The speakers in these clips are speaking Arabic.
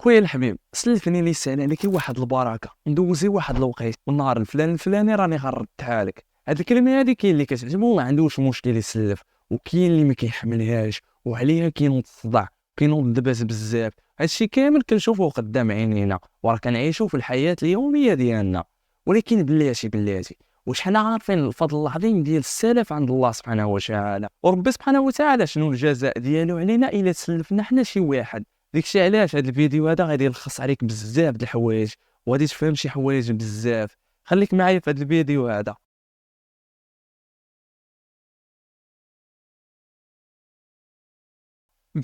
خويا الحبيب، سلفني لي سال عليك واحد البركه ندوزي واحد الوقيت والنهار الفلاني راني غنردها لك. هاد الكلمه هادي كاين اللي كتعجبو ما عندوش مشكل يسلف، وكاين اللي ما كيحملهاش وعليها كاينوض الصداع، كاينوض الدباس بزاف. هادشي كامل كنشوفوه قدام عينينا وراه كنعيشو في الحياه اليوميه ديالنا. ولكن بلاتي واش حنا عارفين الفضل العظيم ديال السلف عند الله سبحانه وتعالى؟ وربي سبحانه وتعالى شنو الجزاء ديالو علينا الا سلفنا حنا شي واحد؟ داكشي علاش هاد الفيديو هذا غادي يلخص عليك بزاف د الحوايج وغادي تفهم شي حوايج بزاف. خليك معايا في هاد الفيديو هذا.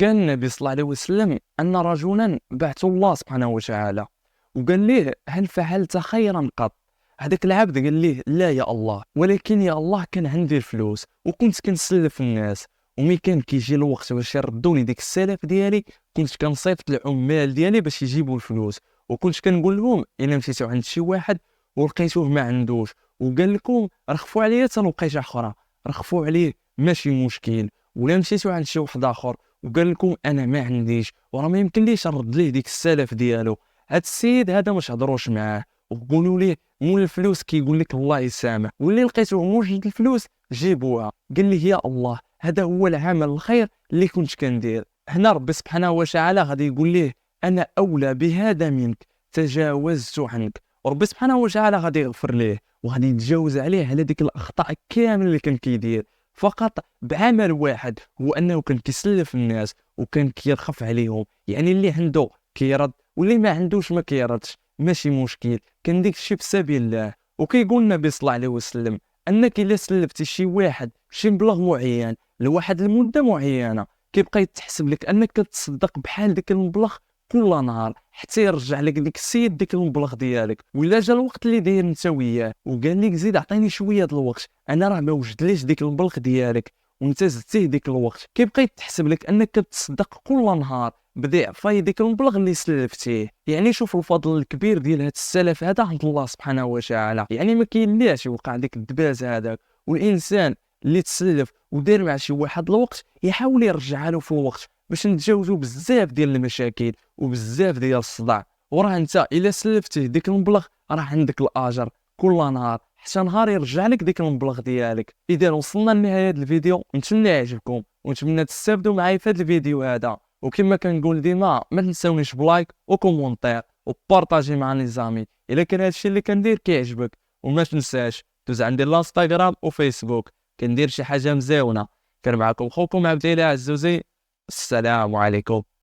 قال النبي صلى الله عليه وسلم ان رجلا بعث الله سبحانه وتعالى وقال ليه: هل فعلت خيرا قط؟ هذاك العبد قال ليه: لا يا الله، ولكن يا الله كان عندي الفلوس وكنت كنسلف الناس، ومي كان كيجي الوقت باش يردوني ديك السلف ديالي كنت كنصيفط العمال ديالي باش يجيبوا الفلوس، وكنت كنقول لهم الا مشيتوا عند شي واحد ولقيتوه ما عندوش وقال لكم رخفوا عليه حتى لقيت اخرى، رخفوا عليه ماشي مشكل. ولا مشيتوا عند شي واحد اخر وقال لكم انا ما عنديش وراه ما يمكنليش نرد ليه ديك السلف ديالو، هاد السيد هذا ما تهضروش معاه وقولوا ليه مول الفلوس كيقول لك الله يسامح، واللي لقيتوه موجد الفلوس جيبوها. قال لي: يا الله، هذا هو العمل الخير اللي كنت كندير. هنا ربي سبحانه وتعالى غادي يقول ليه: انا اولى بهذا منك، تجاوزت عنك. وربي سبحانه وتعالى غادي يغفر ليه وغادي يتجاوز عليه على ديك الاخطاء كامل اللي كان كيدير، فقط بعمل واحد، هو انه كان كيسلف الناس وكان كيرخف عليهم. يعني اللي عنده كيرد واللي ما عندوش ما كيردش، ماشي مشكل، كان ديك الشيء في سبيل الله. وكيقول النبي صلى الله عليه وسلم انك الا سلفتي شي واحد شي مبلغ معين لواحد المده معينه كيبقى يتحسب لك انك كتصدق بحال ديك المبلغ كل نهار حتى يرجع لك ديك السيد ديك المبلغ ديالك. ولا جا الوقت اللي داير انت وياه وقال لك زيد عطيني شويه د الوقت، انا راه ما وجدليش ديك المبلغ ديالك وانت زدتيه ديك الوقت، كيبقى يتحسب لك انك كتصدق كل نهار بضعفي ديك المبلغ اللي سلفتيه. يعني شوف الفضل الكبير ديال هاد السلف هذا عند الله سبحانه وتعالى. يعني ما كاين ليش يوقع ديك الدباز هذاك، والانسان اللي تسلف ودار مع شي واحد الوقت يحاول يرجعها له في الوقت باش نتجاوزوا بزاف ديال المشاكل وبزاف ديال الصداع. وراه انت الا سلفتيه ديك المبلغ راه عندك الاجر كل نهار حتى نهار يرجع لك ديك المبلغ ديالك. اذا وصلنا لنهايه هذا الفيديو، نتمنى يعجبكم ونتمنى تستافدوا معايا في هذا الفيديو هذا. وكما كنقول ديما ما تنساونيش بلايك وكومونتير وبارطاجي مع لي زامي الا كان هادشي اللي كندير كيعجبك. وما تنساش دوز عندي الانستغرام وفيسبوك كندير شي حاجه مزيونه. كان معكم خوكم عبد الله عزوزي، السلام عليكم.